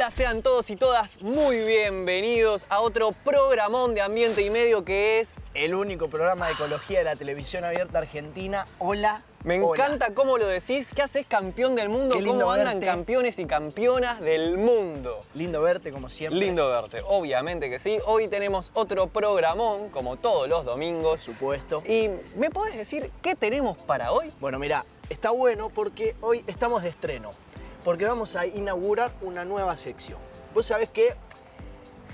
Hola, sean todos y todas muy bienvenidos a otro programón de Ambiente y Medio que es... el único programa de ecología de la televisión abierta argentina. Hola. Me encanta cómo lo decís. ¿Qué haces, campeón del mundo? ¿Cómo andan campeones y campeonas del mundo? Lindo verte, como siempre. Lindo verte, obviamente que sí. Hoy tenemos otro programón, como todos los domingos. Por supuesto. ¿Y me podés decir qué tenemos para hoy? Bueno, mira, está bueno porque hoy estamos de estreno. Porque vamos a inaugurar una nueva sección. Vos sabés que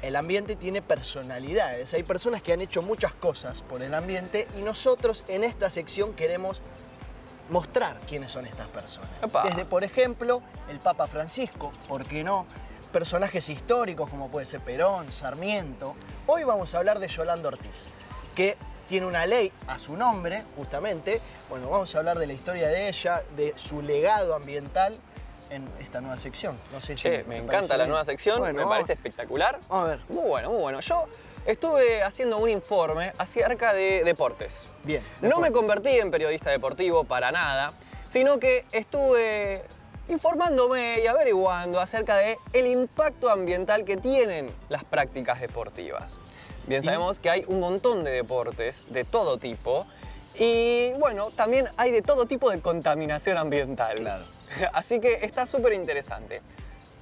el ambiente tiene personalidades. Hay personas que han hecho muchas cosas por el ambiente y nosotros en esta sección queremos mostrar quiénes son estas personas. ¡Epa! Desde, por ejemplo, el Papa Francisco, ¿por qué no? Personajes históricos como puede ser Perón, Sarmiento. Hoy vamos a hablar de Yolanda Ortiz, que tiene una ley a su nombre, justamente. Bueno, vamos a hablar de la historia de ella, de su legado ambiental en esta nueva sección. No sé si me encanta la nueva sección, bueno, me parece espectacular. Vamos a ver. Muy bueno, muy bueno. Yo estuve haciendo un informe acerca de deportes. Bien. No me convertí en periodista deportivo para nada, sino que estuve informándome y averiguando acerca del impacto ambiental que tienen las prácticas deportivas. Bien, sabemos que hay un montón de deportes de todo tipo y bueno, también hay de todo tipo de contaminación ambiental. Claro. Así que está súper interesante.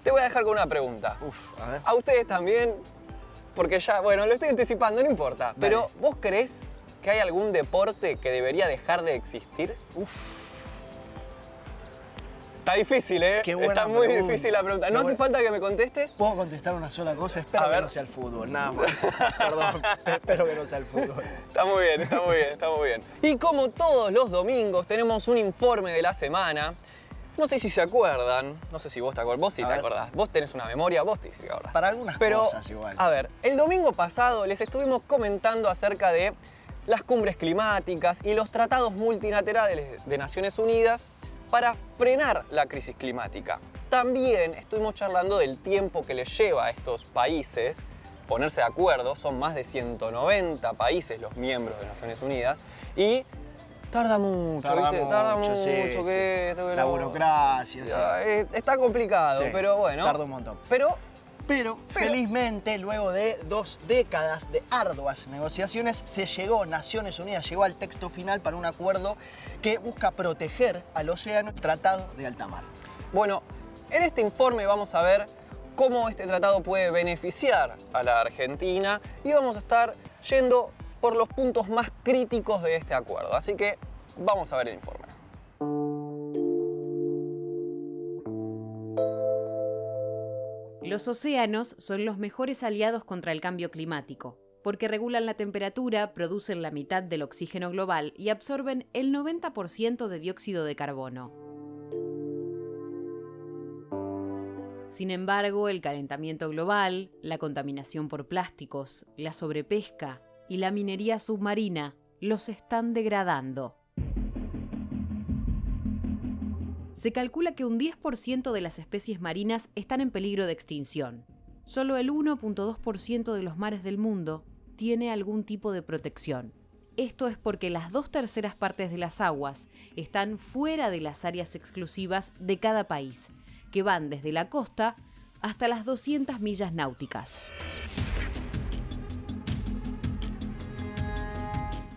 Te voy a dejar con una pregunta. A ver. A ustedes también, porque ya, bueno, lo estoy anticipando, no importa. Dale. Pero, ¿vos creés que hay algún deporte que debería dejar de existir? Está difícil, ¿eh? Qué buena Está muy pregunta. difícil la pregunta. Qué No hace buena. falta que me contestes. Puedo contestar una sola cosa, espero A que ver. no sea el fútbol, nada más. Perdón, espero que no sea el fútbol. Está muy bien, está muy bien, está muy bien. Y como todos los domingos tenemos un informe de la semana. No sé si se acuerdan, no sé si vos te acordás, vos sí A te ver. acordás. Vos tenés una memoria, vos sí te acordás. Para algunas Pero, cosas igual. a ver, el domingo pasado les estuvimos comentando acerca de las cumbres climáticas y los tratados multilaterales de Naciones Unidas para frenar la crisis climática. También estuvimos charlando del tiempo que les lleva a estos países ponerse de acuerdo. Son más de 190 países los miembros de Naciones Unidas y tarda mucho, ¿viste? Tarda mucho, sí, que sí. La burocracia, sí. Está complicado, Sí, pero bueno. tarda un montón. Pero felizmente, luego de 2 décadas de arduas negociaciones, Naciones Unidas llegó al texto final para un acuerdo que busca proteger al océano, el Tratado de Alta Mar. Bueno, en este informe vamos a ver cómo este tratado puede beneficiar a la Argentina y vamos a estar yendo por los puntos más críticos de este acuerdo. Así que vamos a ver el informe. Los océanos son los mejores aliados contra el cambio climático, porque regulan la temperatura, producen la mitad del oxígeno global y absorben el 90% de dióxido de carbono. Sin embargo, el calentamiento global, la contaminación por plásticos, la sobrepesca y la minería submarina los están degradando. Se calcula que un 10% de las especies marinas están en peligro de extinción. Solo el 1.2% de los mares del mundo tiene algún tipo de protección. Esto es porque las 2/3 partes de las aguas están fuera de las áreas exclusivas de cada país, que van desde la costa hasta las 200 millas náuticas.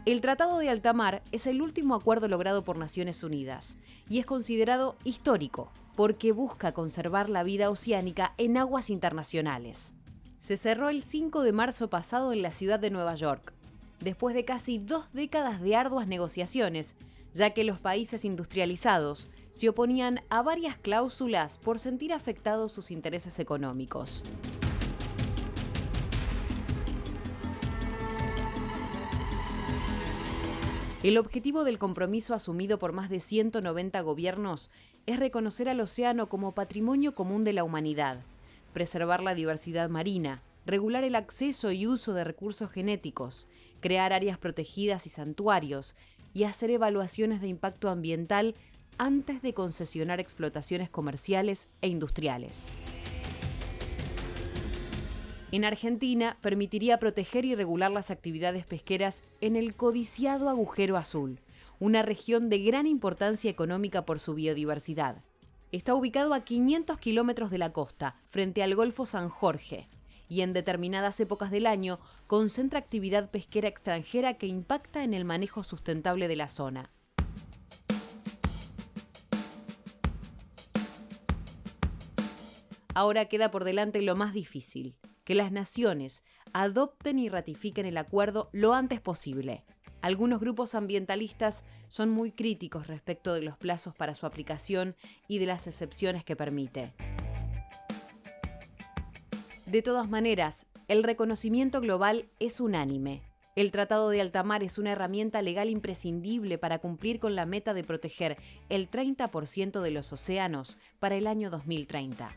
El Tratado de Alta Mar es el último acuerdo logrado por Naciones Unidas y es considerado histórico porque busca conservar la vida oceánica en aguas internacionales. Se cerró el 5 de marzo pasado en la ciudad de Nueva York, después de casi 2 décadas de arduas negociaciones, ya que los países industrializados se oponían a varias cláusulas por sentir afectados sus intereses económicos. El objetivo del compromiso asumido por más de 190 gobiernos es reconocer al océano como patrimonio común de la humanidad, preservar la diversidad marina, regular el acceso y uso de recursos genéticos, crear áreas protegidas y santuarios y hacer evaluaciones de impacto ambiental antes de concesionar explotaciones comerciales e industriales. En Argentina, permitiría proteger y regular las actividades pesqueras en el codiciado Agujero Azul, una región de gran importancia económica por su biodiversidad. Está ubicado a 500 kilómetros de la costa, frente al Golfo San Jorge, y en determinadas épocas del año concentra actividad pesquera extranjera que impacta en el manejo sustentable de la zona. Ahora queda por delante lo más difícil, que las naciones adopten y ratifiquen el acuerdo lo antes posible. Algunos grupos ambientalistas son muy críticos respecto de los plazos para su aplicación y de las excepciones que permite. De todas maneras, el reconocimiento global es unánime. El Tratado de Alta Mar es una herramienta legal imprescindible para cumplir con la meta de proteger el 30% de los océanos para el año 2030.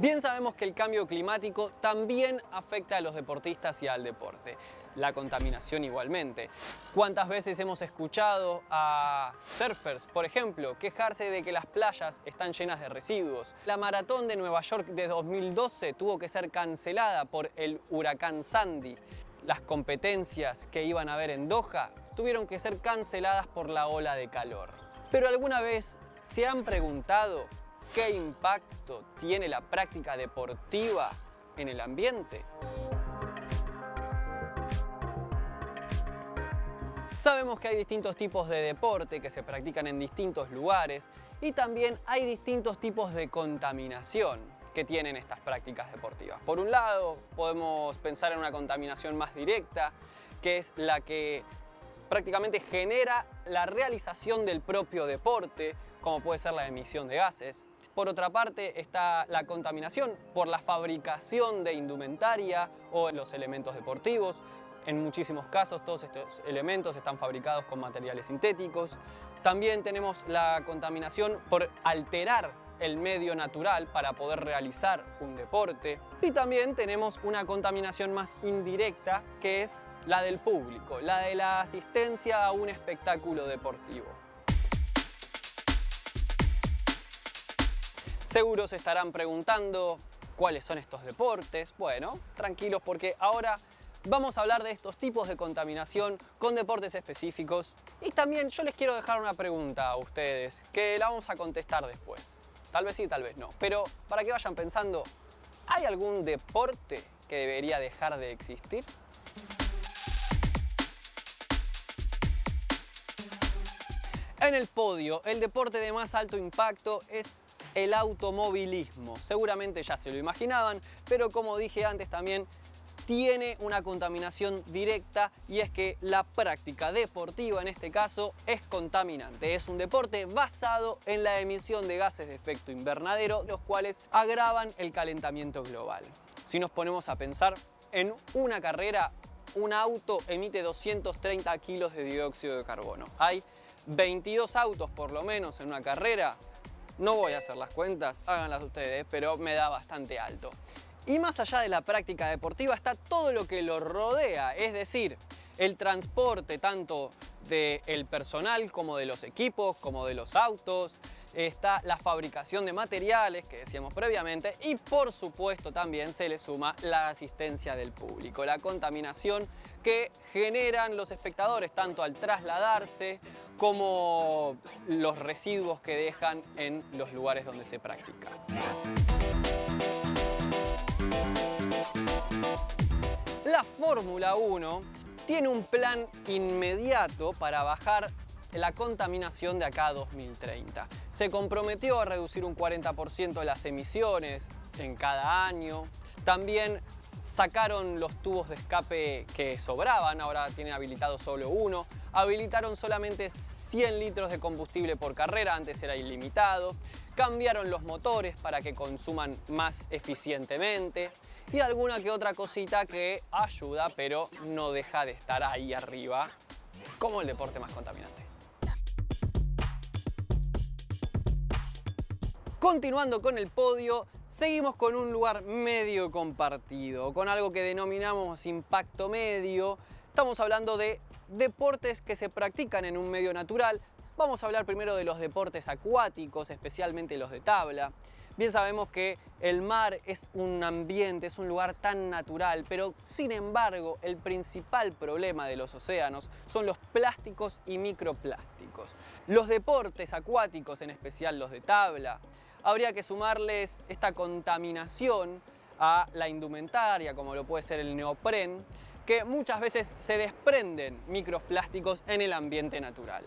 Bien sabemos que el cambio climático también afecta a los deportistas y al deporte. La contaminación igualmente. ¿Cuántas veces hemos escuchado a surfers, por ejemplo, quejarse de que las playas están llenas de residuos? La maratón de Nueva York de 2012 tuvo que ser cancelada por el huracán Sandy. Las competencias que iban a haber en Doha tuvieron que ser canceladas por la ola de calor. Pero ¿alguna vez se han preguntado qué impacto tiene la práctica deportiva en el ambiente? Sabemos que hay distintos tipos de deporte que se practican en distintos lugares y también hay distintos tipos de contaminación que tienen estas prácticas deportivas. Por un lado, podemos pensar en una contaminación más directa, que es la que prácticamente genera la realización del propio deporte, como puede ser la emisión de gases. Por otra parte está la contaminación por la fabricación de indumentaria o los elementos deportivos. En muchísimos casos todos estos elementos están fabricados con materiales sintéticos. También tenemos la contaminación por alterar el medio natural para poder realizar un deporte. Y también tenemos una contaminación más indirecta, que es la del público, la de la asistencia a un espectáculo deportivo. Seguro se estarán preguntando cuáles son estos deportes. Bueno, tranquilos porque ahora vamos a hablar de estos tipos de contaminación con deportes específicos. Y también yo les quiero dejar una pregunta a ustedes que la vamos a contestar después. Tal vez sí, tal vez no. Pero para que vayan pensando, ¿hay algún deporte que debería dejar de existir? En el podio, el deporte de más alto impacto es el automovilismo. Seguramente ya se lo imaginaban, pero como dije antes también tiene una contaminación directa y es que la práctica deportiva en este caso es contaminante. Es un deporte basado en la emisión de gases de efecto invernadero, los cuales agravan el calentamiento global. Si nos ponemos a pensar, en una carrera un auto emite 230 kilos de dióxido de carbono. Hay 22 autos por lo menos en una carrera. No voy a hacer las cuentas, háganlas ustedes, pero me da bastante alto. Y más allá de la práctica deportiva está todo lo que lo rodea, es decir, el transporte tanto del personal como de los equipos, como de los autos, está la fabricación de materiales que decíamos previamente y por supuesto también se le suma la asistencia del público, la contaminación que generan los espectadores tanto al trasladarse como los residuos que dejan en los lugares donde se practica. La Fórmula 1 tiene un plan inmediato para bajar la contaminación de acá a 2030. Se comprometió a reducir un 40% las emisiones en cada año. También sacaron los tubos de escape que sobraban, ahora tienen habilitado solo uno. Habilitaron solamente 100 litros de combustible por carrera, antes era ilimitado. Cambiaron los motores para que consuman más eficientemente. Y alguna que otra cosita que ayuda, pero no deja de estar ahí arriba, como el deporte más contaminante. Continuando con el podio, seguimos con un lugar medio compartido, con algo que denominamos impacto medio. Estamos hablando de deportes que se practican en un medio natural, Vamos a hablar primero de los deportes acuáticos, especialmente los de tabla. Bien sabemos que el mar es un ambiente, es un lugar tan natural, pero sin embargo el principal problema de los océanos son los plásticos y microplásticos. Los deportes acuáticos, en especial los de tabla, habría que sumarles esta contaminación a la indumentaria, como lo puede ser el neopren, que muchas veces se desprenden microplásticos en el ambiente natural.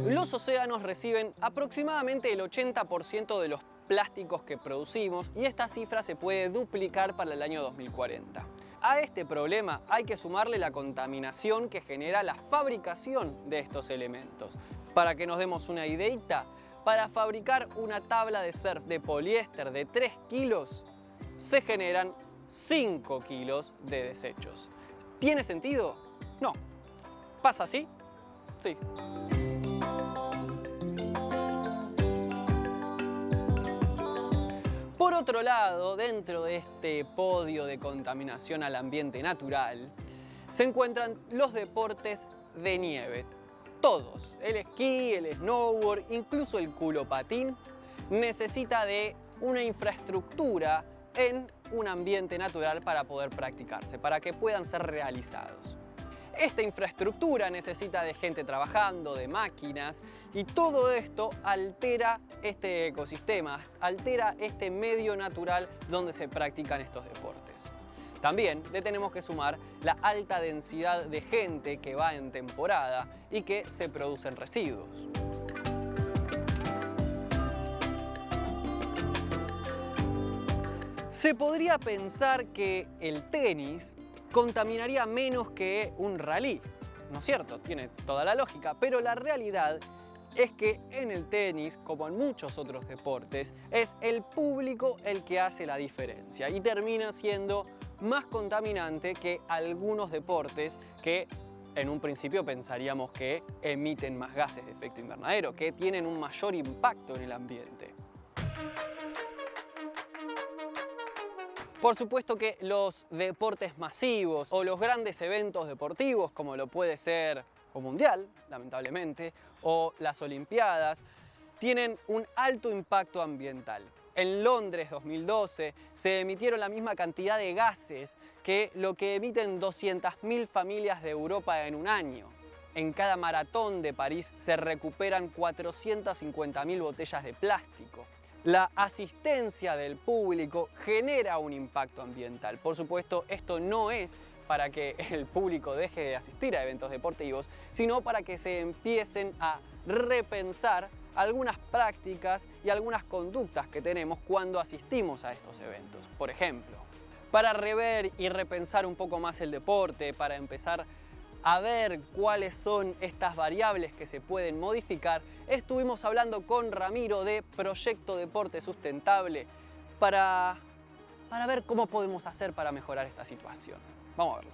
Los océanos reciben aproximadamente el 80% de los plásticos que producimos y esta cifra se puede duplicar para el año 2040. A este problema hay que sumarle la contaminación que genera la fabricación de estos elementos. Para que nos demos una ideita, para fabricar una tabla de surf de poliéster de 3 kilos, se generan 5 kilos de desechos. ¿Tiene sentido? No. ¿Pasa así? Sí. Por otro lado, dentro de este podio de contaminación al ambiente natural, se encuentran los deportes de nieve. Todos, el esquí, el snowboard, incluso el culopatín, necesita de una infraestructura en un ambiente natural para poder practicarse, para que puedan ser realizados. Esta infraestructura necesita de gente trabajando, de máquinas, y todo esto altera este ecosistema, altera este medio natural donde se practican estos deportes. También le tenemos que sumar la alta densidad de gente que va en temporada y que se producen residuos. Se podría pensar que el tenis contaminaría menos que un rally, ¿no es cierto? Tiene toda la lógica, pero la realidad es que en el tenis, como en muchos otros deportes, es el público el que hace la diferencia y termina siendo más contaminante que algunos deportes que en un principio pensaríamos que emiten más gases de efecto invernadero, que tienen un mayor impacto en el ambiente. Por supuesto que los deportes masivos o los grandes eventos deportivos, como lo puede ser un mundial, lamentablemente, o las Olimpiadas, tienen un alto impacto ambiental. En Londres 2012 se emitieron la misma cantidad de gases que lo que emiten 200.000 familias de Europa en un año. En cada maratón de París se recuperan 450.000 botellas de plástico. La asistencia del público genera un impacto ambiental. Por supuesto, esto no es para que el público deje de asistir a eventos deportivos, sino para que se empiecen a repensar algunas prácticas y algunas conductas que tenemos cuando asistimos a estos eventos. Por ejemplo, para rever y repensar un poco más el deporte, para empezar a ver cuáles son estas variables que se pueden modificar, estuvimos hablando con Ramiro de Proyecto Deporte Sustentable para ver cómo podemos hacer para mejorar esta situación. Vamos a verlo.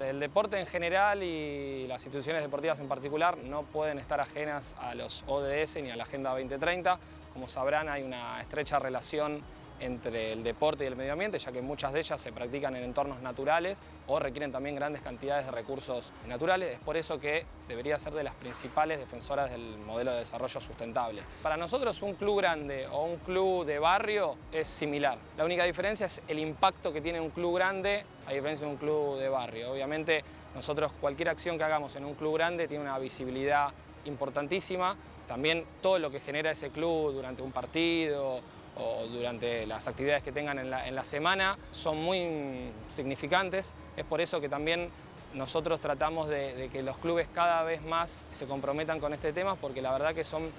El deporte en general y las instituciones deportivas en particular no pueden estar ajenas a los ODS ni a la Agenda 2030. Como sabrán, hay una estrecha relación entre el deporte y el medio ambiente, ya que muchas de ellas se practican en entornos naturales o requieren también grandes cantidades de recursos naturales. Es por eso que debería ser de las principales defensoras del modelo de desarrollo sustentable. Para nosotros un club grande o un club de barrio es similar. La única diferencia es el impacto que tiene un club grande a diferencia de un club de barrio. Obviamente nosotros cualquier acción que hagamos en un club grande tiene una visibilidad importantísima. También todo lo que genera ese club durante un partido o durante las actividades que tengan en la semana son muy significantes. Es por eso que también nosotros tratamos de que los clubes cada vez más se comprometan con este tema, porque la verdad que son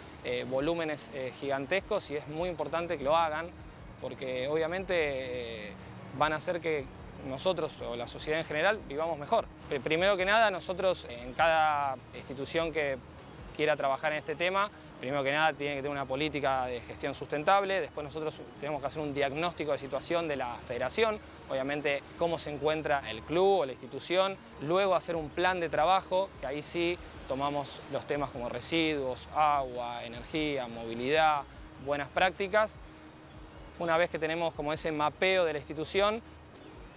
volúmenes gigantescos y es muy importante que lo hagan, porque obviamente van a hacer que nosotros o la sociedad en general vivamos mejor. Primero que nada, nosotros en cada institución que quiera trabajar en este tema, primero que nada tiene que tener una política de gestión sustentable, después nosotros tenemos que hacer un diagnóstico de situación de la federación, obviamente cómo se encuentra el club o la institución, luego hacer un plan de trabajo, que ahí sí tomamos los temas como residuos, agua, energía, movilidad, buenas prácticas. Una vez que tenemos como ese mapeo de la institución,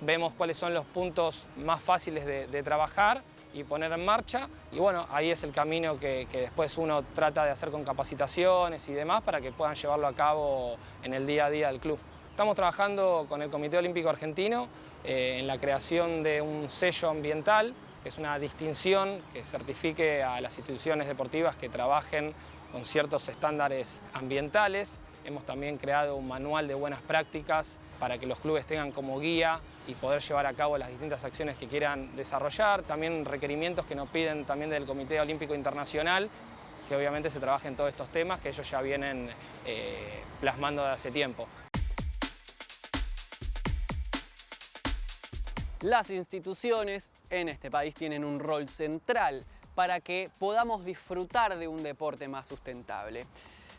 vemos cuáles son los puntos más fáciles de trabajar y poner en marcha. Y bueno, ahí es el camino que después uno trata de hacer con capacitaciones y demás para que puedan llevarlo a cabo en el día a día del club. Estamos trabajando con el Comité Olímpico Argentino en la creación de un sello ambiental, que es una distinción que certifique a las instituciones deportivas que trabajen con ciertos estándares ambientales. Hemos también creado un manual de buenas prácticas para que los clubes tengan como guía y poder llevar a cabo las distintas acciones que quieran desarrollar. También requerimientos que nos piden también del Comité Olímpico Internacional, que obviamente se trabajen todos estos temas que ellos ya vienen plasmando de hace tiempo. Las instituciones en este país tienen un rol central para que podamos disfrutar de un deporte más sustentable.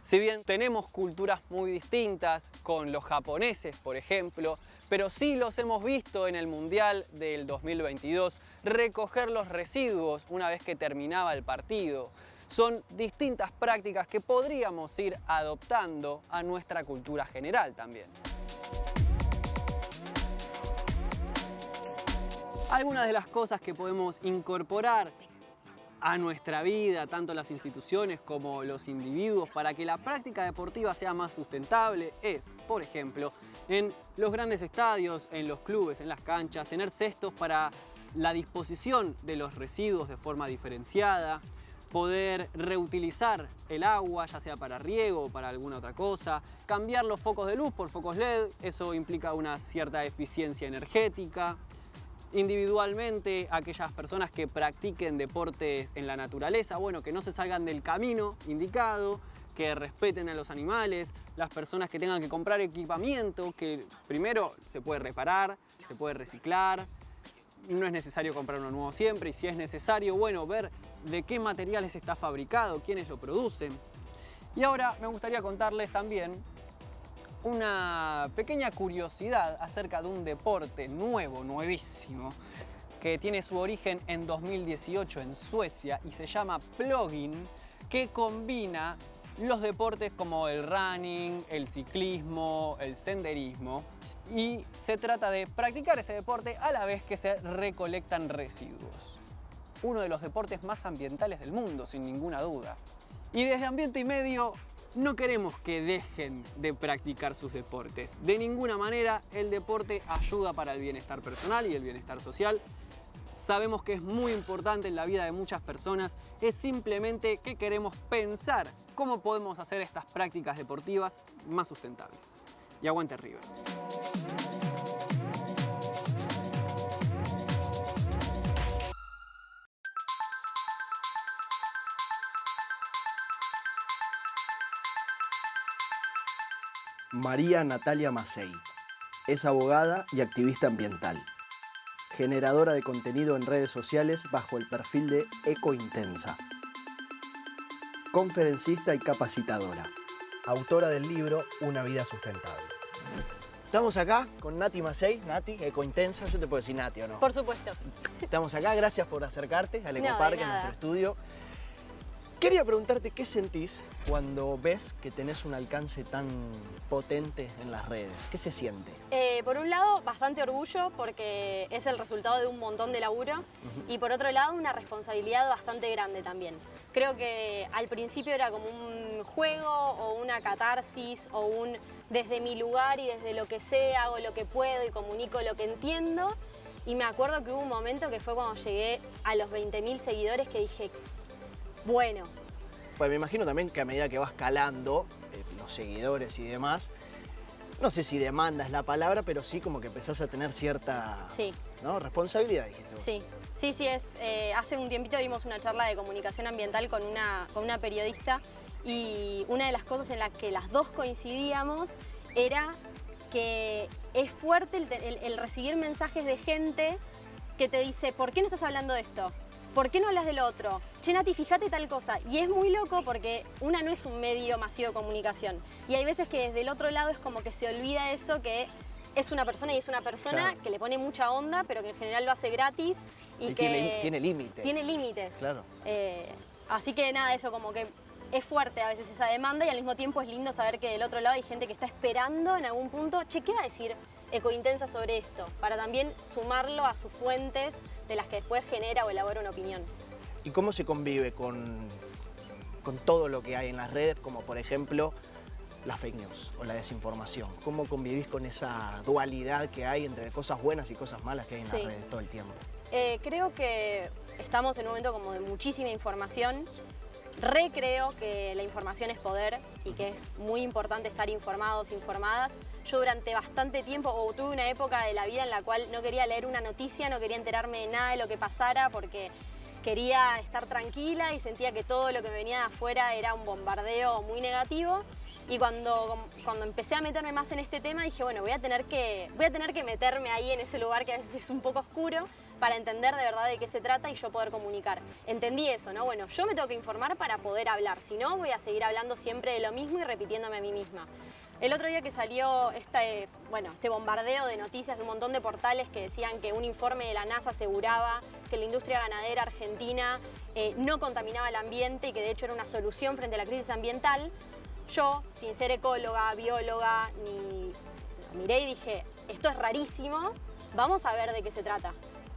Si bien tenemos culturas muy distintas con los japoneses, por ejemplo, pero sí los hemos visto en el Mundial del 2022 recoger los residuos una vez que terminaba el partido. Son distintas prácticas que podríamos ir adoptando a nuestra cultura general también. Algunas de las cosas que podemos incorporar a nuestra vida, tanto las instituciones como los individuos, para que la práctica deportiva sea más sustentable es, por ejemplo, en los grandes estadios, en los clubes, en las canchas, tener cestos para la disposición de los residuos de forma diferenciada, poder reutilizar el agua, ya sea para riego o para alguna otra cosa, cambiar los focos de luz por focos LED, eso implica una cierta eficiencia energética. Individualmente, aquellas personas que practiquen deportes en la naturaleza, bueno, que no se salgan del camino indicado, que respeten a los animales, las personas que tengan que comprar equipamiento, que primero se puede reparar, se puede reciclar, no es necesario comprar uno nuevo siempre, y si es necesario, bueno, ver de qué materiales está fabricado, quiénes lo producen. Y ahora me gustaría contarles también una pequeña curiosidad acerca de un deporte nuevo, nuevísimo, que tiene su origen en 2018 en Suecia y se llama plogging, que combina los deportes como el running, el ciclismo, el senderismo, y se trata de practicar ese deporte a la vez que se recolectan residuos. Uno de los deportes más ambientales del mundo, sin ninguna duda. Y desde Ambiente y Medio no queremos que dejen de practicar sus deportes. De ninguna manera el deporte ayuda para el bienestar personal y el bienestar social. Sabemos que es muy importante en la vida de muchas personas. Es simplemente que queremos pensar cómo podemos hacer estas prácticas deportivas más sustentables. Y aguante River. María Natalia Macei es abogada y activista ambiental, generadora de contenido en redes sociales bajo el perfil de Ecointensa, conferencista y capacitadora, autora del libro Una vida sustentable. Estamos acá con Nati Macei, Nati, Ecointensa, yo te puedo decir Nati o no. Por supuesto. Estamos acá, gracias por acercarte al Ecoparque, a nuestro estudio. Quería preguntarte qué sentís cuando ves que tenés un alcance tan potente en las redes. ¿Qué se siente? Por un lado, bastante orgullo porque es el resultado de un montón de laburo y por otro lado, una responsabilidad bastante grande también. Creo que al principio era como un juego o una catarsis o un desde mi lugar y desde lo que sé, hago lo que puedo y comunico lo que entiendo. Y me acuerdo que hubo un momento que fue cuando llegué a los 20.000 seguidores que dije, bueno. Pues me imagino también que a medida que vas calando los seguidores y demás, no sé si demanda es la palabra, pero sí como que empezás a tener cierta ¿no? responsabilidad, dijiste vos. Sí, hace un tiempito dimos una charla de comunicación ambiental con una periodista y una de las cosas en las que las dos coincidíamos era que es fuerte el recibir mensajes de gente que te dice, ¿por qué no estás hablando de esto? ¿Por qué no hablas del otro? Che, Nati, fíjate tal cosa. Y es muy loco porque una no es un medio masivo de comunicación. Y hay veces que desde el otro lado es como que se olvida eso, que es una persona y es una persona que le pone mucha onda, pero que en general lo hace gratis. Y que tiene límites. Tiene límites. Claro. Así que nada, eso como que es fuerte a veces esa demanda y al mismo tiempo es lindo saber que del otro lado hay gente que está esperando en algún punto, che, ¿qué va a decir Ecointensa sobre esto, para también sumarlo a sus fuentes de las que después genera o elabora una opinión. ¿Y cómo se convive con todo lo que hay en las redes, como por ejemplo las fake news o la desinformación? ¿Cómo convivís con esa dualidad que hay entre cosas buenas y cosas malas que hay en las redes todo el tiempo? Creo que estamos en un momento como de muchísima información. Creo que la información es poder y que es muy importante estar informados, informadas. Yo durante bastante tiempo, tuve una época de la vida en la cual no quería leer una noticia, no quería enterarme de nada de lo que pasara porque quería estar tranquila y sentía que todo lo que venía de afuera era un bombardeo muy negativo. Y cuando empecé a meterme más en este tema dije, bueno, voy a tener que meterme ahí en ese lugar que a veces es un poco oscuro para entender de verdad de qué se trata y yo poder comunicar. Entendí eso, ¿no? Bueno, yo me tengo que informar para poder hablar, si no voy a seguir hablando siempre de lo mismo y repitiéndome a mí misma. El otro día que salió este bombardeo de noticias de un montón de portales que decían que un informe de la NASA aseguraba que la industria ganadera argentina no contaminaba el ambiente y que de hecho era una solución frente a la crisis ambiental, yo, sin ser ecóloga, bióloga, miré y dije, esto es rarísimo, vamos a ver de qué se trata.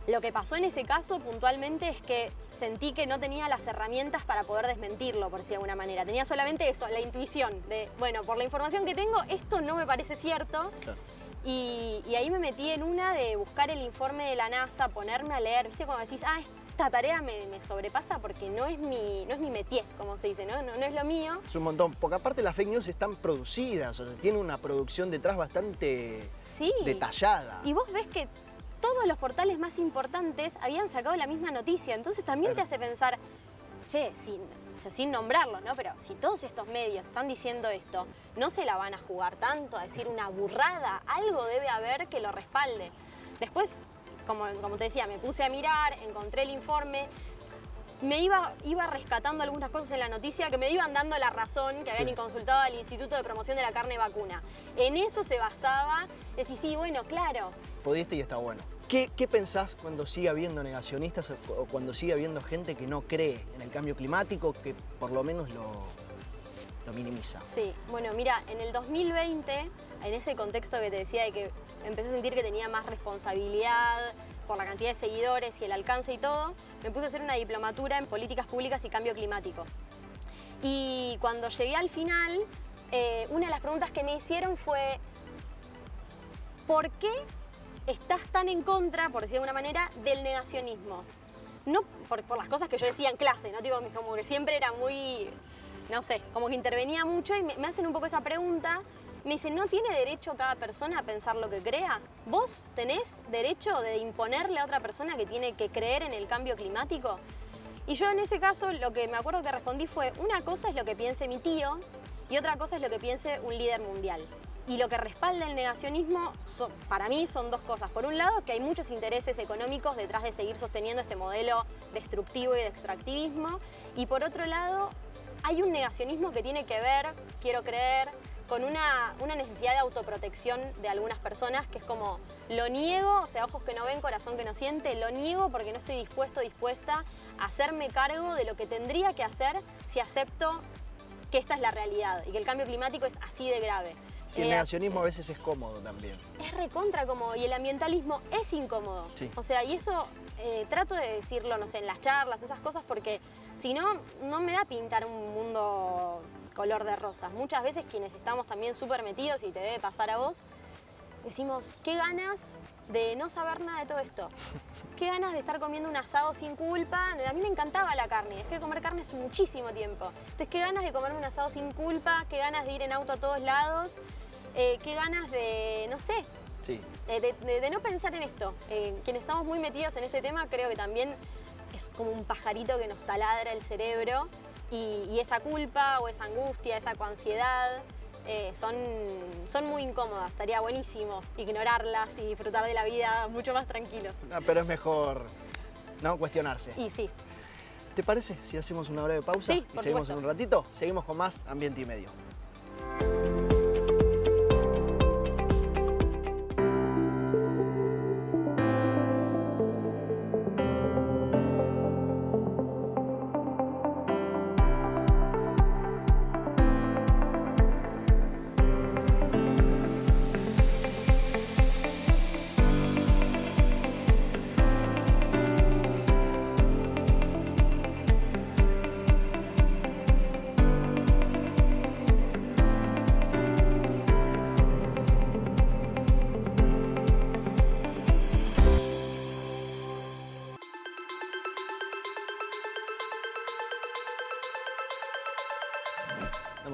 Lo que pasó en ese caso puntualmente es que sentí que no tenía las herramientas para poder desmentirlo, por decir de alguna manera. Tenía solamente eso, la intuición de, bueno, por la información que tengo, esto no me parece cierto. Claro. Y ahí me metí en una de buscar el informe de la NASA, ponerme a leer, ¿viste? Como decís, esta tarea me sobrepasa porque no es mi métier, como se dice, ¿no? No es lo mío. Es un montón, porque aparte las fake news están producidas, o sea, tiene una producción detrás bastante detallada. Y vos ves que todos los portales más importantes habían sacado la misma noticia, entonces también te hace pensar, che, sin nombrarlo, ¿no? Pero si todos estos medios están diciendo esto, no se la van a jugar tanto a decir una burrada, algo debe haber que lo respalde. Después, como te decía, me puse a mirar, encontré el informe, me iba rescatando algunas cosas en la noticia que me iban dando la razón, que habían consultado al Instituto de Promoción de la Carne Vacuna. En eso se basaba, decir, sí, bueno, claro. Pudiste y está bueno. ¿Qué pensás cuando sigue habiendo negacionistas o cuando sigue habiendo gente que no cree en el cambio climático, que por lo menos lo minimiza? Sí, bueno, mira, en el 2020, en ese contexto que te decía de que empecé a sentir que tenía más responsabilidad por la cantidad de seguidores y el alcance y todo, me puse a hacer una diplomatura en políticas públicas y cambio climático. Y cuando llegué al final, una de las preguntas que me hicieron fue, ¿por qué estás tan en contra, por decir de alguna manera, del negacionismo? No por las cosas que yo decía en clase, ¿no? Tipo, como que siempre era muy, no sé, como que intervenía mucho y me hacen un poco esa pregunta. Me dicen, ¿no tiene derecho cada persona a pensar lo que crea? ¿Vos tenés derecho de imponerle a otra persona que tiene que creer en el cambio climático? Y yo en ese caso lo que me acuerdo que respondí fue, una cosa es lo que piense mi tío y otra cosa es lo que piense un líder mundial. Y lo que respalda el negacionismo, para mí, son dos cosas. Por un lado, que hay muchos intereses económicos detrás de seguir sosteniendo este modelo destructivo y de extractivismo. Y por otro lado, hay un negacionismo que tiene que ver, quiero creer, con una necesidad de autoprotección de algunas personas, que es como, lo niego, o sea, ojos que no ven, corazón que no siente, lo niego porque no estoy dispuesta a hacerme cargo de lo que tendría que hacer si acepto que esta es la realidad y que el cambio climático es así de grave. Y el negacionismo a veces es cómodo también. Es recontra cómodo y el ambientalismo es incómodo. Sí. O sea, y eso trato de decirlo, no sé, en las charlas, esas cosas, porque si no, no me da pintar un mundo color de rosas. Muchas veces quienes estamos también súper metidos, y te debe pasar a vos, decimos, qué ganas de no saber nada de todo esto. Qué ganas de estar comiendo un asado sin culpa. A mí me encantaba la carne, dejé de comer carne hace muchísimo tiempo. Entonces, qué ganas de comerme un asado sin culpa, qué ganas de ir en auto a todos lados, qué ganas de, no sé, de no pensar en esto. Quienes estamos muy metidos en este tema, creo que también es como un pajarito que nos taladra el cerebro y esa culpa o esa angustia, esa ansiedad, son muy incómodas. Estaría buenísimo ignorarlas y disfrutar de la vida mucho más tranquilos. No, pero es mejor no cuestionarse. Y sí. ¿Te parece si hacemos una breve pausa? Sí, y seguimos en un ratito? Seguimos con más Ambiente y Medio.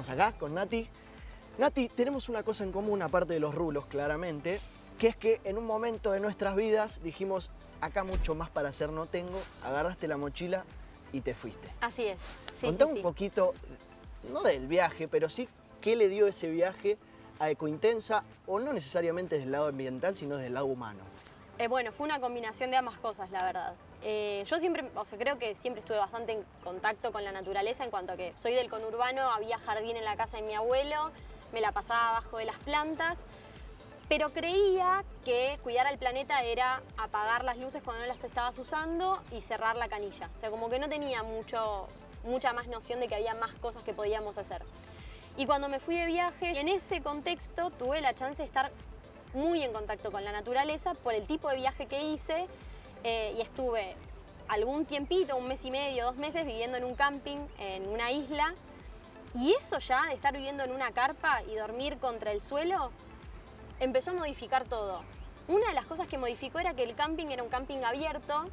Estamos acá con Nati. Nati, tenemos una cosa en común, aparte de los rulos, claramente, que es que en un momento de nuestras vidas dijimos, acá mucho más para hacer no tengo, agarraste la mochila y te fuiste. Así es. Sí, Contame sí, un poquito, no del viaje, pero sí qué le dio ese viaje a Ecointensa, o no necesariamente desde el lado ambiental, sino desde el lado humano. Bueno, fue una combinación de ambas cosas, la verdad. Yo siempre, creo que siempre estuve bastante en contacto con la naturaleza en cuanto a que soy del conurbano, había jardín en la casa de mi abuelo, me la pasaba abajo de las plantas, pero creía que cuidar al planeta era apagar las luces cuando no las estabas usando y cerrar la canilla. O sea, como que no tenía mucha más noción de que había más cosas que podíamos hacer. Y cuando me fui de viaje, en ese contexto tuve la chance de estar muy en contacto con la naturaleza por el tipo de viaje que hice y estuve algún tiempito, 1 mes y medio, 2 meses, viviendo en un camping en una isla. Y eso ya, de estar viviendo en una carpa y dormir contra el suelo, empezó a modificar todo. Una de las cosas que modificó era que el camping era un camping abierto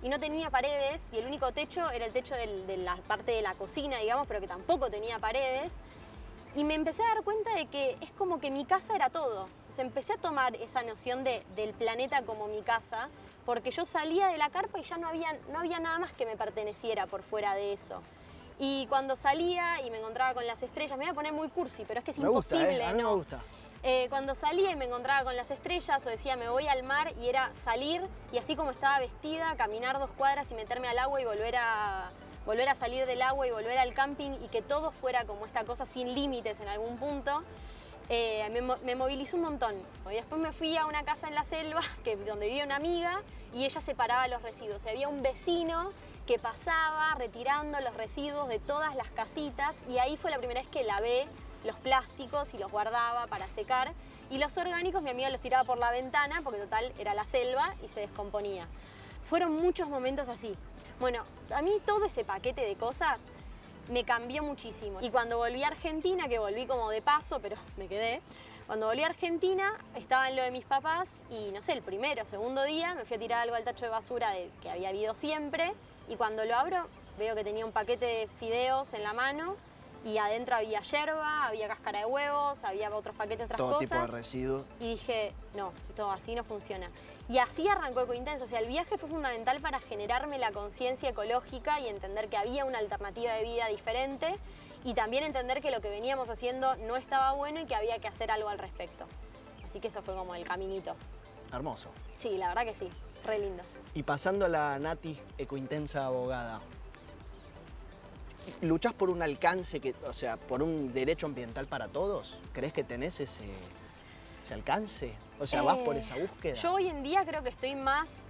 y no tenía paredes, y el único techo era el techo de la parte de la cocina, digamos, pero que tampoco tenía paredes. Y me empecé a dar cuenta de que es como que mi casa era todo. O sea, empecé a tomar esa noción del planeta como mi casa, porque yo salía de la carpa y ya no había nada más que me perteneciera por fuera de eso. Y cuando salía y me encontraba con las estrellas, me voy a poner muy cursi, pero es que es imposible, a mí ¿no? me gusta. Cuando salía y me encontraba con las estrellas o decía me voy al mar, y era salir y así como estaba vestida, caminar 2 cuadras y meterme al agua y volver a salir del agua y volver al camping, y que todo fuera como esta cosa sin límites en algún punto, me movilizó un montón. Y después me fui a una casa en la selva donde vivía una amiga y ella separaba los residuos. Había un vecino que pasaba retirando los residuos de todas las casitas, y ahí fue la primera vez que lavé los plásticos y los guardaba para secar, y los orgánicos mi amiga los tiraba por la ventana porque total era la selva y se descomponía. Fueron muchos momentos así. Bueno, a mí todo ese paquete de cosas me cambió muchísimo. Y cuando volví a Argentina, que volví como de paso, pero me quedé, cuando volví a Argentina estaba en lo de mis papás y no sé, el primero o segundo día me fui a tirar algo al tacho de basura que había habido siempre, y cuando lo abro veo que tenía un paquete de fideos en la mano y adentro había yerba, había cáscara de huevos, había otros paquetes, otras Todo cosas. tipo de residuos. Y dije, no, esto así no funciona. Y así arrancó Ecointensa. O sea, el viaje fue fundamental para generarme la conciencia ecológica y entender que había una alternativa de vida diferente, y también entender que lo que veníamos haciendo no estaba bueno y que había que hacer algo al respecto. Así que eso fue como el caminito. Hermoso. Sí, la verdad que sí, re lindo. Y pasando a la Nati Ecointensa abogada, ¿luchás por un alcance, o sea, por un derecho ambiental para todos? ¿Crees que tenés ese alcance? O sea, ¿vas por esa búsqueda? Yo hoy en día creo que estoy más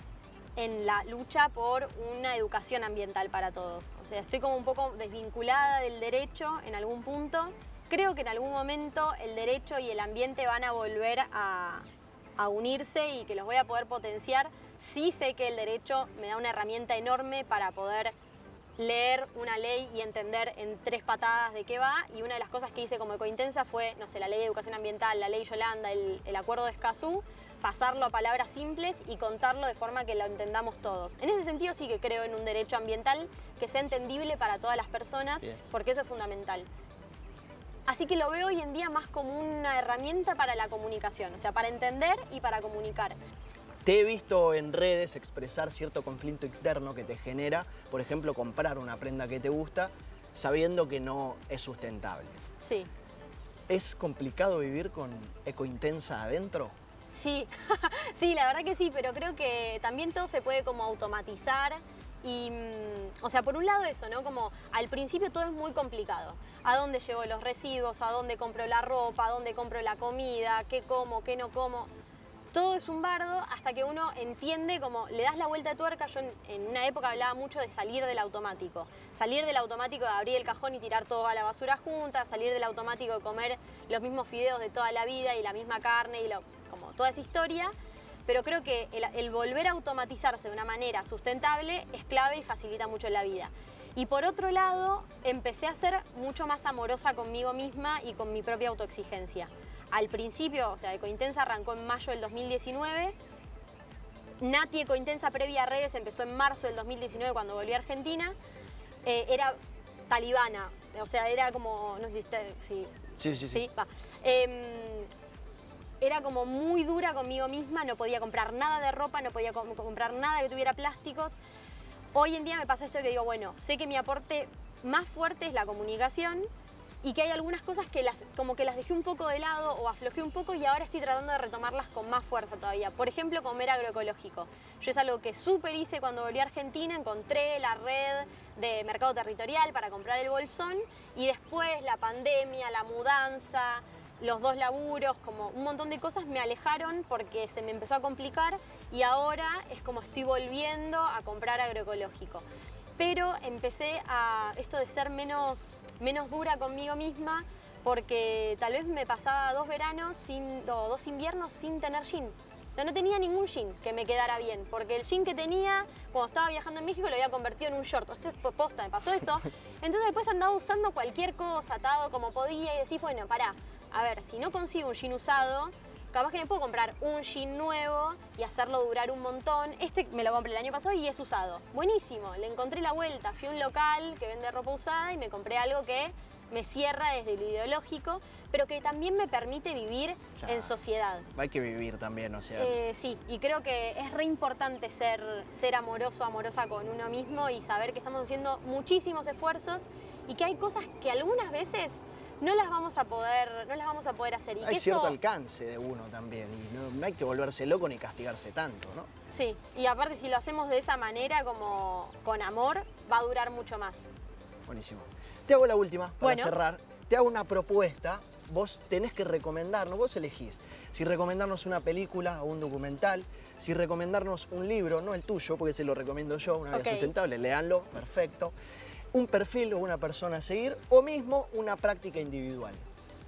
en la lucha por una educación ambiental para todos. O sea, estoy como un poco desvinculada del derecho en algún punto. Creo que en algún momento el derecho y el ambiente van a volver a unirse y que los voy a poder potenciar. Sí sé que el derecho me da una herramienta enorme para poder leer una ley y entender en 3 patadas de qué va, y una de las cosas que hice como Ecointensa fue, no sé, la ley de educación ambiental, la ley Yolanda, el acuerdo de Escazú, pasarlo a palabras simples y contarlo de forma que lo entendamos todos. En ese sentido sí que creo en un derecho ambiental que sea entendible para todas las personas. Bien. Porque eso es fundamental. Así que lo veo hoy en día más como una herramienta para la comunicación, o sea, para entender y para comunicar. Te he visto en redes expresar cierto conflicto interno que te genera, por ejemplo, comprar una prenda que te gusta sabiendo que no es sustentable. Sí. ¿Es complicado vivir con Ecointensa adentro? Sí, sí, la verdad que sí, pero creo que también todo se puede como automatizar. Y, o sea, por un lado eso, ¿no? Como al principio todo es muy complicado. ¿A dónde llevo los residuos? ¿A dónde compro la ropa? ¿A dónde compro la comida? ¿Qué como? ¿Qué no como? Todo es un bardo hasta que uno entiende, como le das la vuelta de tuerca. Yo en una época hablaba mucho de salir del automático. Salir del automático de abrir el cajón y tirar todo a la basura junta, salir del automático de comer los mismos fideos de toda la vida y la misma carne y como toda esa historia. Pero creo que el volver a automatizarse de una manera sustentable es clave y facilita mucho la vida. Y por otro lado, empecé a ser mucho más amorosa conmigo misma y con mi propia autoexigencia. Al principio, o sea, Ecointensa arrancó en mayo del 2019. Nati Ecointensa previa a redes empezó en marzo del 2019 cuando volví a Argentina. Era talibana, O sea, era como, no sé si Sí. va. Era como muy dura conmigo misma, no podía comprar nada de ropa, no podía comprar nada que tuviera plásticos. Hoy en día me pasa esto que digo, bueno, sé que mi aporte más fuerte es la comunicación y que hay algunas cosas que como que las dejé un poco de lado o aflojé un poco y ahora estoy tratando de retomarlas con más fuerza todavía. Por ejemplo, comer agroecológico. Yo es algo que súper hice cuando volví a Argentina, encontré la red de mercado territorial para comprar el bolsón y después la pandemia, la mudanza, los 2 laburos, como un montón de cosas me alejaron porque se me empezó a complicar y ahora es como estoy volviendo a comprar agroecológico. Pero empecé a esto de ser menos dura conmigo misma porque tal vez me pasaba 2 veranos, 2 inviernos sin tener jean. O sea, no tenía ningún jean que me quedara bien, porque el jean que tenía cuando estaba viajando en México lo había convertido en un short. Esto es posta, me pasó eso. Entonces después andaba usando cualquier cosa, atado como podía y decís, bueno, pará. A ver, si no consigo un jean usado, capaz que me puedo comprar un jean nuevo y hacerlo durar un montón. Este me lo compré el año pasado y es usado. Buenísimo, le encontré la vuelta. Fui a un local que vende ropa usada y me compré algo que me cierra desde lo ideológico, pero que también me permite vivir en sociedad. Hay que vivir también, o sea. Sí, y creo que es re importante ser amoroso, amorosa con uno mismo y saber que estamos haciendo muchísimos esfuerzos y que hay cosas que algunas veces no las vamos a poder hacer. Y Hay que cierto eso, alcance de uno también y no hay que volverse loco ni castigarse tanto, ¿no? sí, y aparte si lo hacemos de esa manera, como con amor, va a durar mucho más. Buenísimo. Te hago la última para Bueno. cerrar. Te hago una propuesta. Vos tenés que recomendarnos, vos elegís si recomendarnos una película o un documental, si recomendarnos un libro, no el tuyo, porque se lo recomiendo yo, Una vida Ok. sustentable, léanlo, perfecto. Un perfil o una persona a seguir o mismo una práctica individual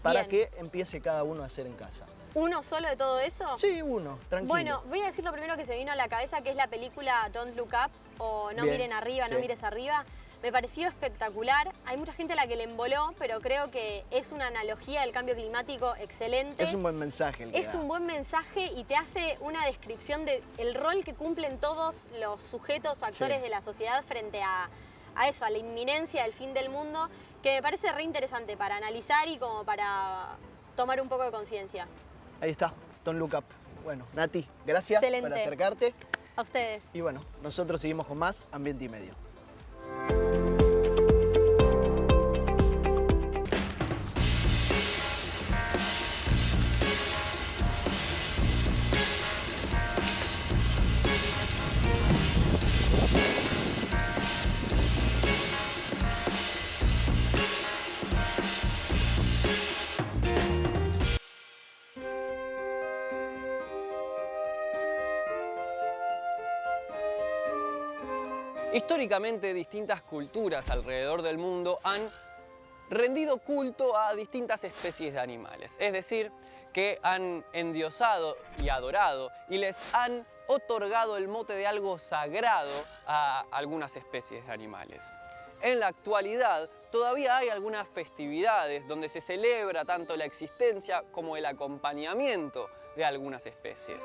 para Bien. que empiece cada uno a hacer en casa. ¿Uno solo de todo eso? Sí, uno, tranquilo. Bueno, voy a decir lo primero que se vino a la cabeza, que es la película Don't Look Up o No Bien, miren arriba, sí. no mires arriba. Me pareció espectacular. Hay mucha gente a la que le emboló, pero creo que es una analogía del cambio climático excelente. Es un buen mensaje el que Es da. un buen mensaje y te hace una descripción del rol que cumplen todos los sujetos o actores Sí. de la sociedad frente a eso, a la inminencia del fin del mundo, que me parece re interesante para analizar y como para tomar un poco de conciencia. Ahí está, Don't Look Up. Bueno, Nati, gracias Excelente. por acercarte. A ustedes. Y bueno, nosotros seguimos con más Ambiente y Medio. Históricamente, distintas culturas alrededor del mundo han rendido culto a distintas especies de animales. Es decir, que han endiosado y adorado y les han otorgado el mote de algo sagrado a algunas especies de animales. En la actualidad, todavía hay algunas festividades donde se celebra tanto la existencia como el acompañamiento de algunas especies.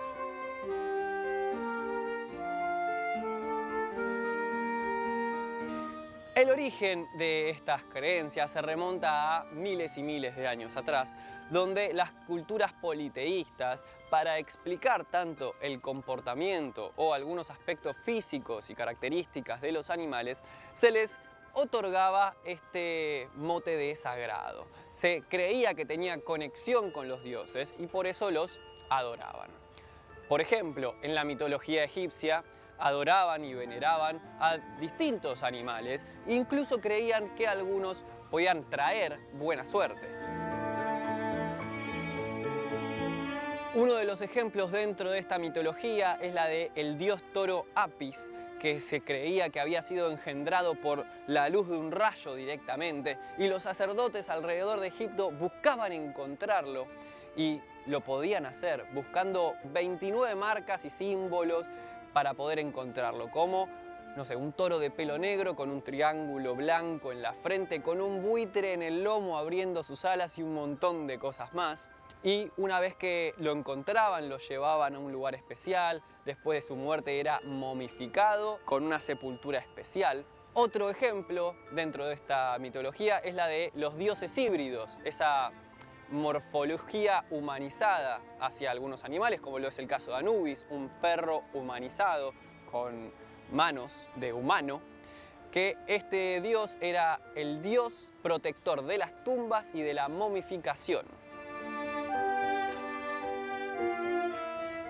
El origen de estas creencias se remonta a miles y miles de años atrás, donde las culturas politeístas, para explicar tanto el comportamiento o algunos aspectos físicos y características de los animales, se les otorgaba este mote de sagrado. Se creía que tenía conexión con los dioses y por eso los adoraban. Por ejemplo, en la mitología egipcia, adoraban y veneraban a distintos animales, incluso creían que algunos podían traer buena suerte. Uno de los ejemplos dentro de esta mitología es la de el dios toro Apis, que se creía que había sido engendrado por la luz de un rayo directamente, y los sacerdotes alrededor de Egipto buscaban encontrarlo y lo podían hacer buscando 29 marcas y símbolos para poder encontrarlo, como, no sé, un toro de pelo negro con un triángulo blanco en la frente, con un buitre en el lomo abriendo sus alas y un montón de cosas más. Y una vez que lo encontraban, lo llevaban a un lugar especial, después de su muerte era momificado con una sepultura especial. Otro ejemplo dentro de esta mitología es la de los dioses híbridos, esa morfología humanizada hacia algunos animales, como lo es el caso de Anubis, un perro humanizado con manos de humano, que este dios era el dios protector de las tumbas y de la momificación.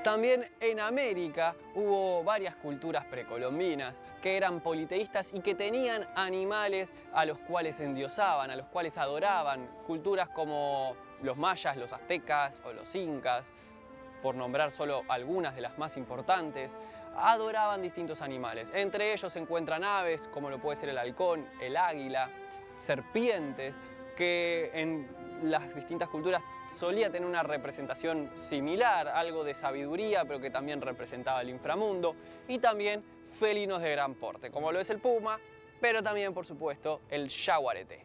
También en América hubo varias culturas precolombinas que eran politeístas y que tenían animales a los cuales endiosaban, a los cuales adoraban. Culturas como los mayas, los aztecas o los incas, por nombrar solo algunas de las más importantes, adoraban distintos animales. Entre ellos se encuentran aves, como lo puede ser el halcón, el águila, serpientes, que en las distintas culturas solía tener una representación similar, algo de sabiduría, pero que también representaba el inframundo, y también felinos de gran porte, como lo es el puma, pero también, por supuesto, el yaguareté.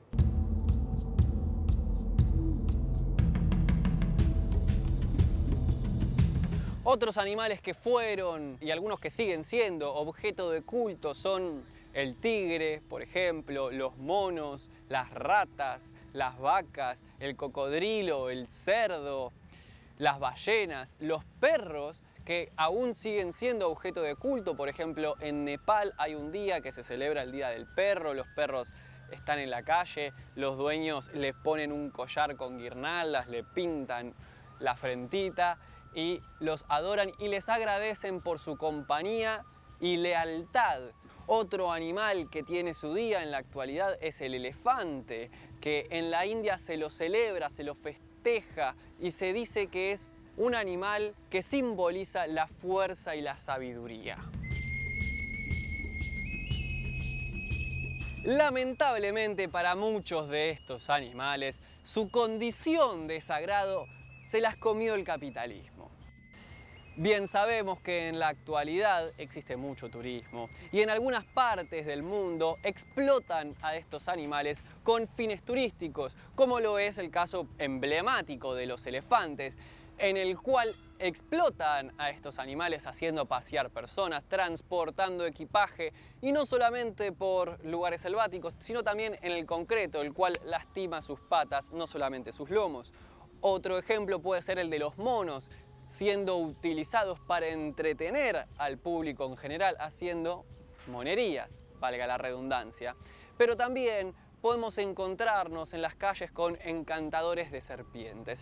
Otros animales que fueron, y algunos que siguen siendo, objeto de culto son el tigre, por ejemplo, los monos, las ratas, las vacas, el cocodrilo, el cerdo, las ballenas, los perros, que aún siguen siendo objeto de culto. Por ejemplo, en Nepal hay un día que se celebra el Día del Perro, los perros están en la calle, los dueños les ponen un collar con guirnaldas, le pintan la frentita y los adoran y les agradecen por su compañía y lealtad. Otro animal que tiene su día en la actualidad es el elefante, que en la India se lo celebra, se lo festeja y se dice que es un animal que simboliza la fuerza y la sabiduría. Lamentablemente para muchos de estos animales, su condición de sagrado se las comió el capitalismo. Bien sabemos que en la actualidad existe mucho turismo y en algunas partes del mundo explotan a estos animales con fines turísticos, como lo es el caso emblemático de los elefantes, en el cual explotan a estos animales haciendo pasear personas, transportando equipaje y no solamente por lugares selváticos, sino también en el concreto, el cual lastima sus patas, no solamente sus lomos. Otro ejemplo puede ser el de los monos, siendo utilizados para entretener al público en general, haciendo monerías, valga la redundancia. Pero también podemos encontrarnos en las calles con encantadores de serpientes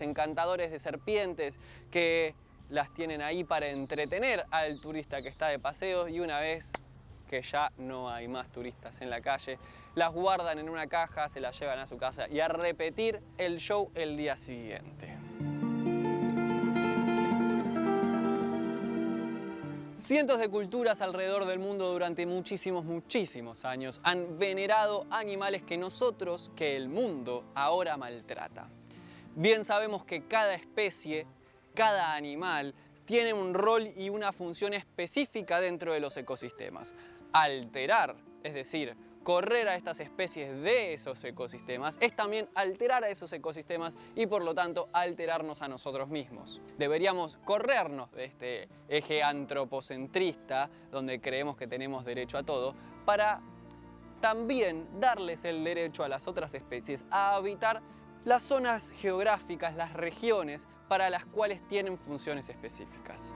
que las tienen ahí para entretener al turista que está de paseo, y una vez que ya no hay más turistas en la calle, las guardan en una caja, se las llevan a su casa y a repetir el show el día siguiente. Cientos de culturas alrededor del mundo durante muchísimos años han venerado animales que el mundo ahora maltrata. Bien sabemos que cada especie, cada animal, tiene un rol y una función específica dentro de los ecosistemas. Alterar, es decir, correr a estas especies de esos ecosistemas, es también alterar a esos ecosistemas y por lo tanto alterarnos a nosotros mismos. Deberíamos corrernos de este eje antropocentrista donde creemos que tenemos derecho a todo, para también darles el derecho a las otras especies a habitar las zonas geográficas, las regiones para las cuales tienen funciones específicas.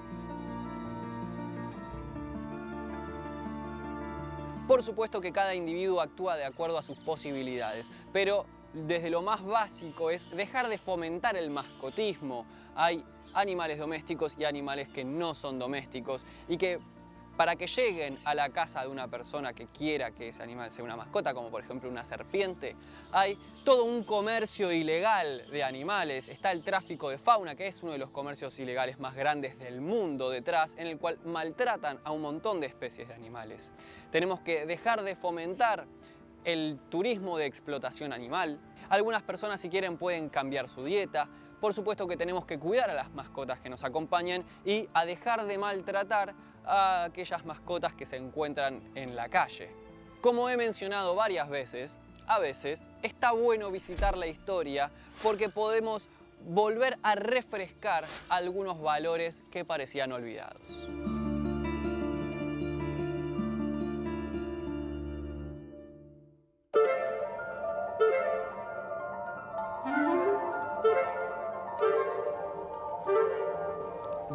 Por supuesto que cada individuo actúa de acuerdo a sus posibilidades, pero desde lo más básico es dejar de fomentar el mascotismo. Hay animales domésticos y animales que no son domésticos y que para que lleguen a la casa de una persona que quiera que ese animal sea una mascota, como por ejemplo una serpiente, hay todo un comercio ilegal de animales. Está el tráfico de fauna, que es uno de los comercios ilegales más grandes del mundo detrás, en el cual maltratan a un montón de especies de animales. Tenemos que dejar de fomentar el turismo de explotación animal. Algunas personas, si quieren, pueden cambiar su dieta. Por supuesto que tenemos que cuidar a las mascotas que nos acompañan y a dejar de maltratar a aquellas mascotas que se encuentran en la calle. Como he mencionado varias veces, a veces está bueno visitar la historia porque podemos volver a refrescar algunos valores que parecían olvidados.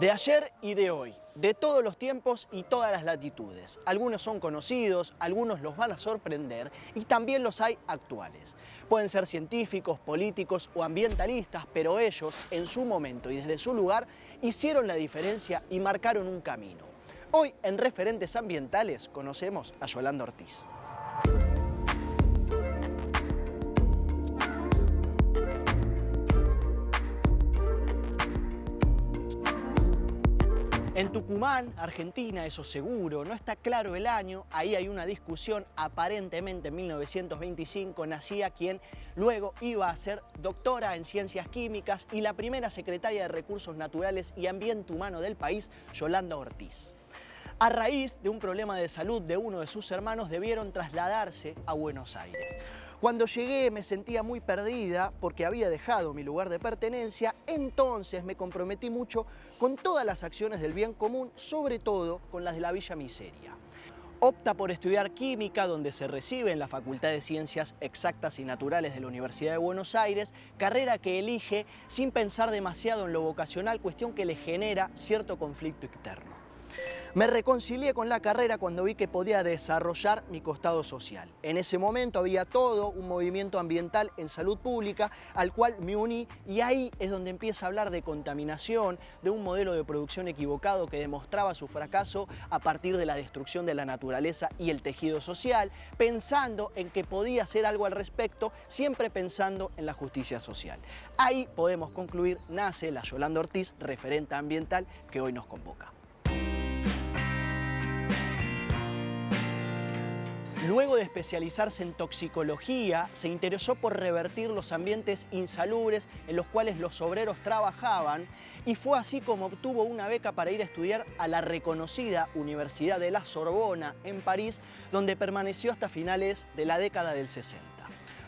De ayer y de hoy, de todos los tiempos y todas las latitudes. Algunos son conocidos, algunos los van a sorprender y también los hay actuales. Pueden ser científicos, políticos o ambientalistas, pero ellos, en su momento y desde su lugar, hicieron la diferencia y marcaron un camino. Hoy, en Referentes Ambientales, conocemos a Yolanda Ortiz. En Tucumán, Argentina, eso seguro, no está claro el año, ahí hay una discusión, aparentemente en 1925 nacía quien luego iba a ser doctora en Ciencias Químicas y la primera secretaria de Recursos Naturales y Ambiente Humano del país, Yolanda Ortiz. A raíz de un problema de salud de uno de sus hermanos, debieron trasladarse a Buenos Aires. Cuando llegué me sentía muy perdida porque había dejado mi lugar de pertenencia, entonces me comprometí mucho con todas las acciones del bien común, sobre todo con las de la Villa Miseria. Opta por estudiar química, donde se recibe en la Facultad de Ciencias Exactas y Naturales de la Universidad de Buenos Aires, carrera que elige sin pensar demasiado en lo vocacional, cuestión que le genera cierto conflicto interno. Me reconcilié con la carrera cuando vi que podía desarrollar mi costado social. En ese momento había todo un movimiento ambiental en salud pública al cual me uní y ahí es donde empieza a hablar de contaminación, de un modelo de producción equivocado que demostraba su fracaso a partir de la destrucción de la naturaleza y el tejido social, pensando en que podía hacer algo al respecto, siempre pensando en la justicia social. Ahí podemos concluir, nace la Yolanda Ortiz, referente ambiental que hoy nos convoca. Luego de especializarse en toxicología, se interesó por revertir los ambientes insalubres en los cuales los obreros trabajaban y fue así como obtuvo una beca para ir a estudiar a la reconocida Universidad de la Sorbona en París, donde permaneció hasta finales de la década del 60.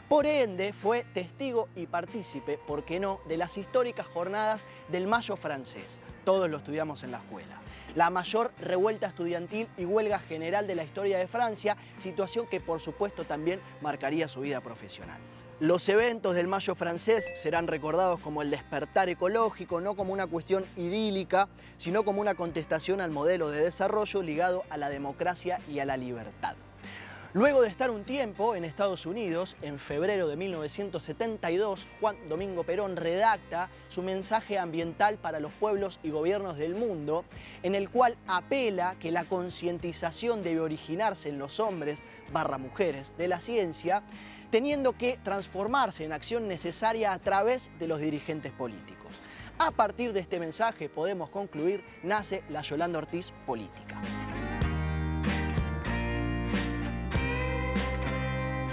Por ende, fue testigo y partícipe, ¿por qué no?, de las históricas jornadas del Mayo francés. Todos lo estudiamos en la escuela. La mayor revuelta estudiantil y huelga general de la historia de Francia, situación que por supuesto también marcaría su vida profesional. Los eventos del Mayo francés serán recordados como el despertar ecológico, no como una cuestión idílica, sino como una contestación al modelo de desarrollo ligado a la democracia y a la libertad. Luego de estar un tiempo en Estados Unidos, en febrero de 1972, Juan Domingo Perón redacta su mensaje ambiental para los pueblos y gobiernos del mundo, en el cual apela que la concientización debe originarse en los hombres / mujeres de la ciencia, teniendo que transformarse en acción necesaria a través de los dirigentes políticos. A partir de este mensaje podemos concluir, nace la Yolanda Ortiz política.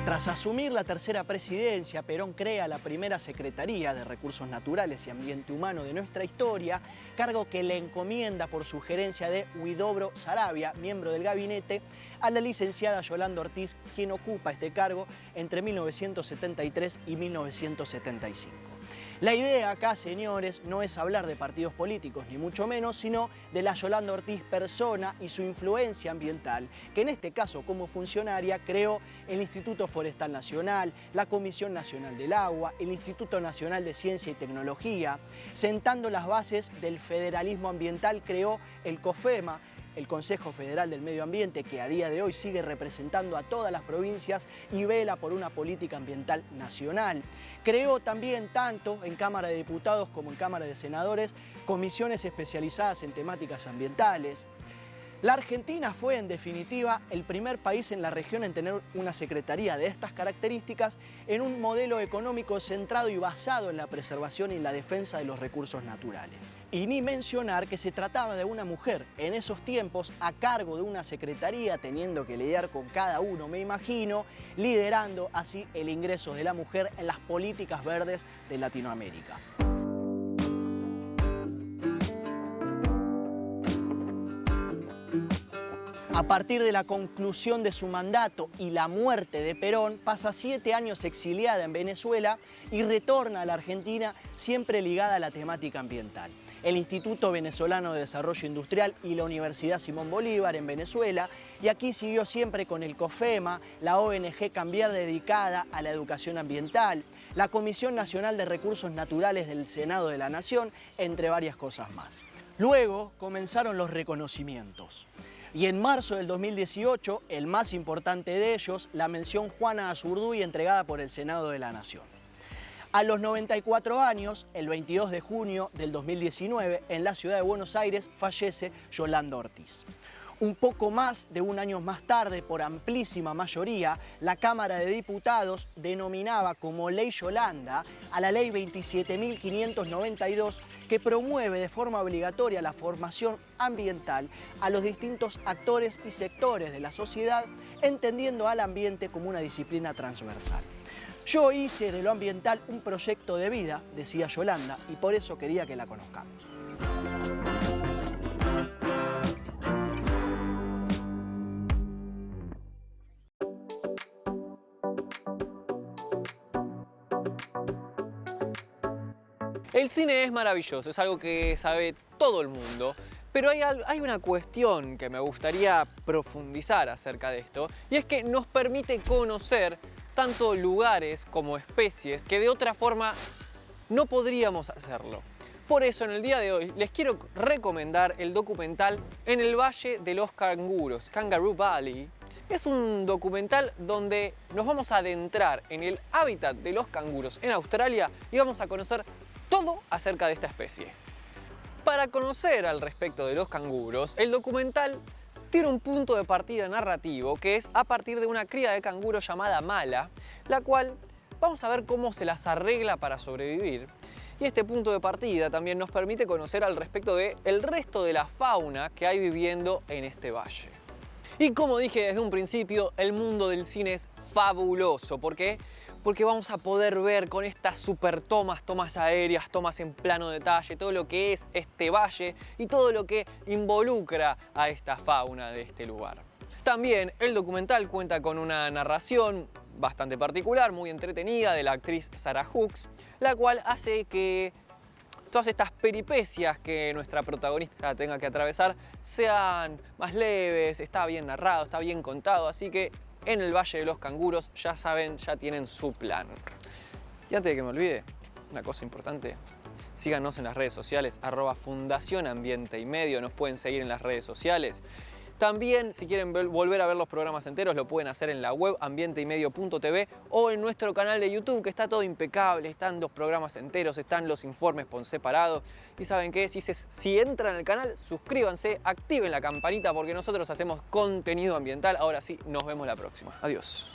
Tras asumir la tercera presidencia, Perón crea la primera Secretaría de Recursos Naturales y Ambiente Humano de nuestra historia, cargo que le encomienda por sugerencia de Huidobro Saravia, miembro del gabinete, a la licenciada Yolanda Ortiz, quien ocupa este cargo entre 1973 y 1975. La idea acá, señores, no es hablar de partidos políticos, ni mucho menos, sino de la Yolanda Ortiz persona y su influencia ambiental, que en este caso como funcionaria creó el Instituto Forestal Nacional, la Comisión Nacional del Agua, el Instituto Nacional de Ciencia y Tecnología. Sentando las bases del federalismo ambiental, creó el COFEMA, el Consejo Federal del Medio Ambiente, que a día de hoy sigue representando a todas las provincias y vela por una política ambiental nacional. Creó también, tanto en Cámara de Diputados como en Cámara de Senadores, comisiones especializadas en temáticas ambientales. La Argentina fue, en definitiva, el primer país en la región en tener una secretaría de estas características en un modelo económico centrado y basado en la preservación y la defensa de los recursos naturales. Y ni mencionar que se trataba de una mujer en esos tiempos a cargo de una secretaría, teniendo que lidiar con cada uno, me imagino, liderando así el ingreso de la mujer en las políticas verdes de Latinoamérica. A partir de la conclusión de su mandato y la muerte de Perón, pasa 7 años exiliada en Venezuela y retorna a la Argentina siempre ligada a la temática ambiental. El Instituto Venezolano de Desarrollo Industrial y la Universidad Simón Bolívar en Venezuela, y aquí siguió siempre con el COFEMA, la ONG Cambiar dedicada a la educación ambiental, la Comisión Nacional de Recursos Naturales del Senado de la Nación, entre varias cosas más. Luego comenzaron los reconocimientos. Y en marzo del 2018, el más importante de ellos, la mención Juana Azurduy entregada por el Senado de la Nación. A los 94 años, el 22 de junio del 2019, en la ciudad de Buenos Aires, fallece Yolanda Ortiz. Un poco más de un año más tarde, por amplísima mayoría, la Cámara de Diputados denominaba como Ley Yolanda a la Ley 27.592, que promueve de forma obligatoria la formación ambiental a los distintos actores y sectores de la sociedad, entendiendo al ambiente como una disciplina transversal. Yo hice de lo ambiental un proyecto de vida, decía Yolanda, y por eso quería que la conozcamos. El cine es maravilloso, es algo que sabe todo el mundo, pero hay una cuestión que me gustaría profundizar acerca de esto, y es que nos permite conocer tanto lugares como especies que de otra forma no podríamos hacerlo. Por eso en el día de hoy les quiero recomendar el documental En el Valle de los Canguros, Kangaroo Valley. Es un documental donde nos vamos a adentrar en el hábitat de los canguros en Australia y vamos a conocer todo acerca de esta especie. Para conocer al respecto de los canguros, el documental tiene un punto de partida narrativo que es a partir de una cría de canguro llamada Mala, la cual vamos a ver cómo se las arregla para sobrevivir. Y este punto de partida también nos permite conocer al respecto del resto de la fauna que hay viviendo en este valle. Y como dije desde un principio, el mundo del cine es fabuloso. ¿Por qué? Porque vamos a poder ver con estas super tomas aéreas, tomas en plano detalle, todo lo que es este valle y todo lo que involucra a esta fauna de este lugar. También el documental cuenta con una narración bastante particular, muy entretenida, de la actriz Sarah Hooks, la cual hace que todas estas peripecias que nuestra protagonista tenga que atravesar sean más leves, está bien narrado, está bien contado, así que en el Valle de los Canguros ya saben, ya tienen su plan. Y antes de que me olvide, una cosa importante, síganos en las redes sociales, @Fundación Ambiente y Medio, nos pueden seguir en las redes sociales. También, si quieren volver a ver los programas enteros, lo pueden hacer en la web ambienteymedio.tv o en nuestro canal de YouTube, que está todo impecable, están los programas enteros, están los informes por separado. Y ¿saben qué? Si entran al canal, suscríbanse, activen la campanita porque nosotros hacemos contenido ambiental. Ahora sí, nos vemos la próxima. Adiós.